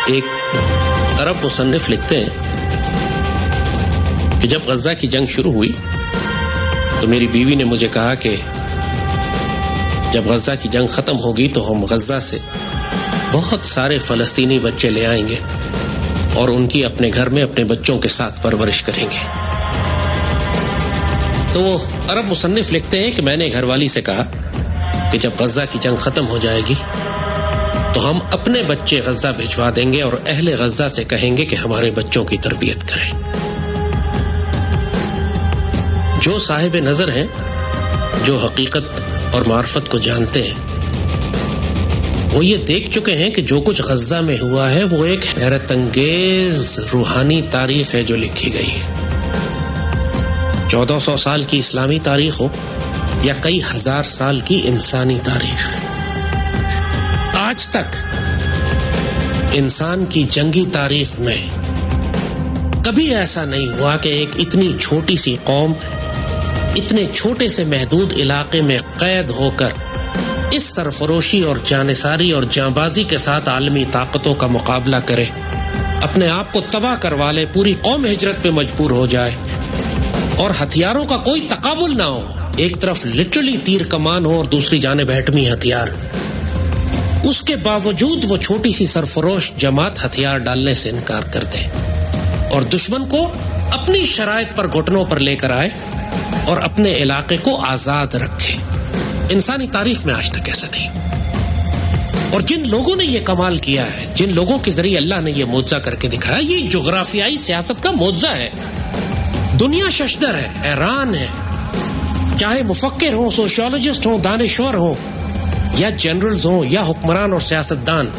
ایک عرب مصنف لکھتے ہیں کہ جب غزہ کی جنگ شروع ہوئی تو میری بیوی نے مجھے کہا کہ جب غزہ کی جنگ ختم ہوگی تو ہم غزہ سے بہت سارے فلسطینی بچے لے آئیں گے اور ان کی اپنے گھر میں اپنے بچوں کے ساتھ پرورش کریں گے. تو وہ عرب مصنف لکھتے ہیں کہ میں نے گھر والی سے کہا کہ جب غزہ کی جنگ ختم ہو جائے گی تو ہم اپنے بچے غزہ بھجوا دیں گے اور اہل غزہ سے کہیں گے کہ ہمارے بچوں کی تربیت کریں. جو صاحب نظر ہیں، جو حقیقت اور معرفت کو جانتے ہیں، وہ یہ دیکھ چکے ہیں کہ جو کچھ غزہ میں ہوا ہے وہ ایک حیرت انگیز روحانی تاریخ ہے جو لکھی گئی ہے. 1400 سال کی اسلامی تاریخ ہو یا کئی ہزار سال کی انسانی تاریخ، آج تک انسان کی جنگی تاریخ میں کبھی ایسا نہیں ہوا کہ ایک اتنی چھوٹی سی قوم اتنے چھوٹے سے محدود علاقے میں قید ہو کر اس سرفروشی اور جانثاری اور جانبازی کے ساتھ عالمی طاقتوں کا مقابلہ کرے، اپنے آپ کو تباہ کروا لے، پوری قوم ہجرت پہ مجبور ہو جائے اور ہتھیاروں کا کوئی تقابل نہ ہو، ایک طرف لٹرلی تیر کمان ہو اور دوسری جانب ایٹمی ہتھیار. اس کے باوجود وہ چھوٹی سی سرفروش جماعت ہتھیار ڈالنے سے انکار کر دے اور دشمن کو اپنی شرائط پر گھٹنوں پر لے کر آئے اور اپنے علاقے کو آزاد رکھے. انسانی تاریخ میں آج تک ایسا نہیں. اور جن لوگوں نے یہ کمال کیا ہے، جن لوگوں کے ذریعے اللہ نے یہ معجزہ کر کے دکھایا، یہ جغرافیائی سیاست کا معجزہ ہے. دنیا ششدر ہے، حیران ہے، چاہے مفکر ہوں، سوشیولوجسٹ ہوں، دانشور ہوں، یا جنرلز ہوں یا حکمران اور سیاستدان.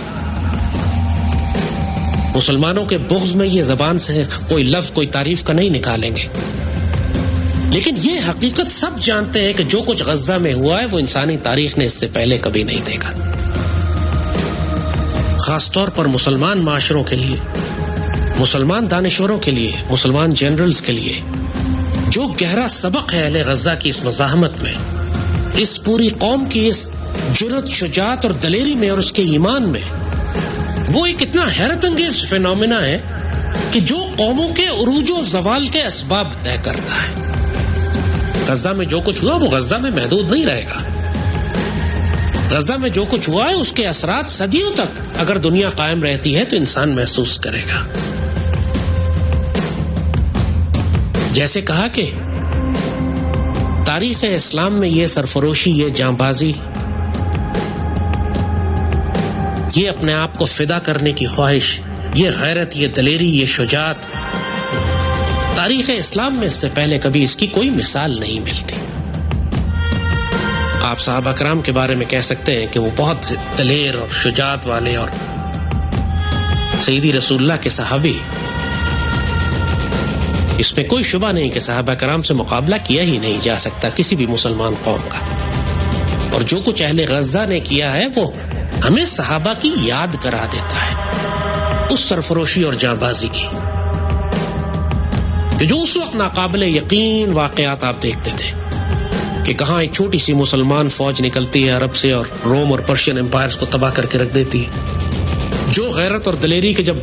مسلمانوں کے بغض میں یہ زبان سے کوئی لفظ، کوئی تعریف کا نہیں نکالیں گے، لیکن یہ حقیقت سب جانتے ہیں کہ جو کچھ غزہ میں ہوا ہے وہ انسانی تاریخ نے اس سے پہلے کبھی نہیں دیکھا. خاص طور پر مسلمان معاشروں کے لیے، مسلمان دانشوروں کے لیے، مسلمان جنرلز کے لیے جو گہرا سبق ہے اہل غزہ کی اس مزاحمت میں، اس پوری قوم کی اس جرأت، شجاعت اور دلیری میں اور اس کے ایمان میں، وہ ایک اتنا حیرت انگیز فینومینا ہے کہ جو قوموں کے عروج و زوال کے اسباب طے کرتا ہے. غزہ میں جو کچھ ہوا وہ غزہ میں محدود نہیں رہے گا. غزہ میں جو کچھ ہوا ہے اس کے اثرات صدیوں تک اگر دنیا قائم رہتی ہے تو انسان محسوس کرے گا. جیسے کہا کہ تاریخ اسلام میں یہ سرفروشی، یہ جانبازی، یہ اپنے آپ کو فدا کرنے کی خواہش، یہ غیرت، یہ دلیری، یہ شجاعت، تاریخ اسلام میں اس سے پہلے کبھی اس کی کوئی مثال نہیں ملتی. آپ صحابہ کرام کے بارے میں کہہ سکتے ہیں کہ وہ بہت دلیر اور شجاعت والے، اور سیدی رسول اللہ کے صحابی، اس میں کوئی شبہ نہیں کہ صحابہ کرام سے مقابلہ کیا ہی نہیں جا سکتا کسی بھی مسلمان قوم کا. اور جو کچھ اہل غزہ نے کیا ہے وہ ہمیں صحابہ کی یاد کرا دیتا ہے، اس سرفروشی اور جانبازی کی، کہ جو اس وقت ناقابل یقین واقعات آپ دیکھتے تھے کہ کہاں ایک چھوٹی سی مسلمان فوج نکلتی ہے عرب سے اور روم اور پرشین امپائرز کو تباہ کر کے رکھ دیتی ہے. جو غیرت اور دلیری کہ جب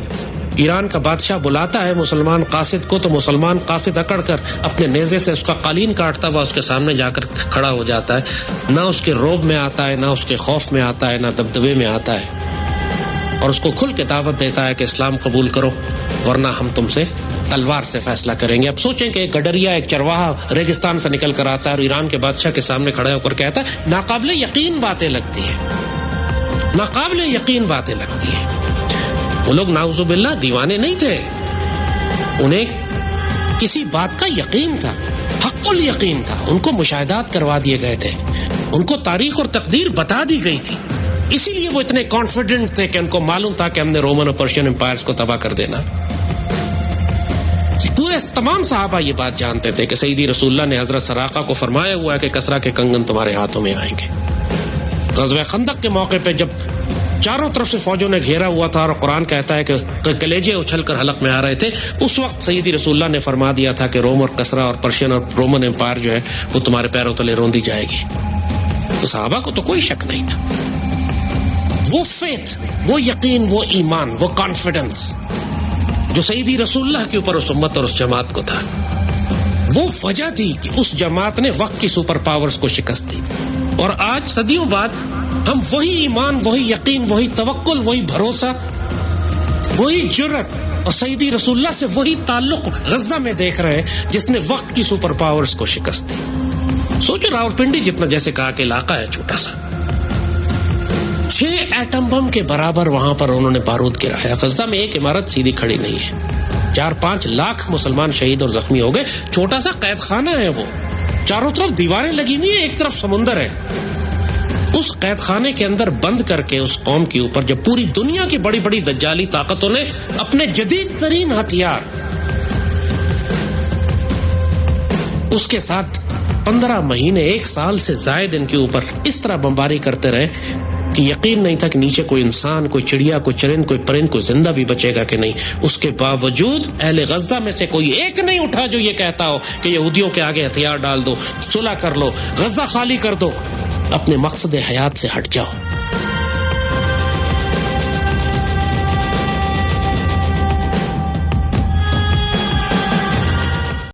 ایران کا بادشاہ بلاتا ہے مسلمان قاصد کو تو مسلمان قاصد اکڑ کر اپنے نیزے سے اس کا قالین کاٹتا ہوا اس کے سامنے جا کر کھڑا ہو جاتا ہے. نہ اس کے رعب میں آتا ہے، نہ اس کے خوف میں آتا ہے، نہ دبدبے میں آتا ہے، اور اس کو کھل کے دعوت دیتا ہے کہ اسلام قبول کرو ورنہ ہم تم سے تلوار سے فیصلہ کریں گے. اب سوچیں کہ ایک گڈریا، ایک چرواہا ریگستان سے نکل کر آتا ہے اور ایران کے بادشاہ کے سامنے کھڑا ہو کر کہتا ہے، ناقابل یقین باتیں لگتی ہیں، ناقابل یقین باتیں لگتی ہیں. وہ لوگ نعوذ باللہ دیوانے نہیں تھے، انہیں کسی بات کا یقین تھا، حق الیقین تھا، ان کو مشاہدات کروا دیے گئے تھے، ان کو تاریخ اور تقدیر بتا دی گئی تھی. اسی لیے وہ اتنے کانفیڈنٹ تھے کہ ان کو معلوم تھا کہ ہم نے رومن اور پرشین امپائرز کو تباہ کر دینا. پورے تمام صحابہ یہ بات جانتے تھے کہ سیدی رسول اللہ نے حضرت سراقہ کو فرمایا ہوا ہے کہ کسرا کے کنگن تمہارے ہاتھوں میں آئیں گے. غزوہ خندق کے موقع پہ جب چاروں طرف سے فوجوں نے گھیرا ہوا تھا اور قرآن کہتا ہے کہ کلیجے اچھل کر حلق میں آ رہے تھے، اس وقت سیدی رسول اللہ نے فرما دیا تھا کہ روم اور کسرا اور پرشین اور رومن امپائر جو ہے وہ تمہارے پیروں تلے روندی جائے گی. تو صحابہ کو تو کوئی شک نہیں تھا. وہ فیتھ، وہ یقین، وہ ایمان، وہ کانفیڈنس جو سیدی رسول اللہ کے اوپر اس امت اور اس جماعت کو تھا، وہ وجہ تھی کہ اس جماعت نے وقت کی سپر پاورز کو شکست دی. اور آج صدیوں بعد ہم وہی ایمان، وہی یقین، وہی توکل، وہی بھروسہ، وہی جرأت اور سیدی رسول اللہ سے وہی تعلق غزہ میں دیکھ رہے ہیں جس نے وقت کی سپر پاورز کو شکست دی. سوچو راولپنڈی جتنا جیسے کہا کہ علاقہ ہے چھوٹا سا، 6 ایٹم بم کے برابر وہاں پر انہوں نے بارود گرایا. غزہ میں ایک عمارت سیدھی کھڑی نہیں ہے، 4-5 لاکھ مسلمان شہید اور زخمی ہو گئے. چھوٹا سا قید خانہ ہے، وہ چاروں طرف دیواریں لگی ہوئی ہیں، ایک طرف سمندر ہے. اس قید خانے کے اندر بند کر کے اس قوم کے اوپر جب پوری دنیا کی بڑی بڑی دجالی طاقتوں نے اپنے جدید ترین ہتھیار اس کے ساتھ 15 مہینے 1 سال سے زائد ان کے اوپر اس طرح بمباری کرتے رہے کہ یقین نہیں تھا کہ نیچے کوئی انسان، کوئی چڑیا، کوئی چرند، کوئی پرند، کوئی زندہ بھی بچے گا کہ نہیں. اس کے باوجود اہل غزہ میں سے کوئی ایک نہیں اٹھا جو یہ کہتا ہو کہ یہودیوں کے آگے ہتھیار ڈال دو، صلح کر لو، غزہ خالی کر دو، اپنے مقصد حیات سے ہٹ جاؤ.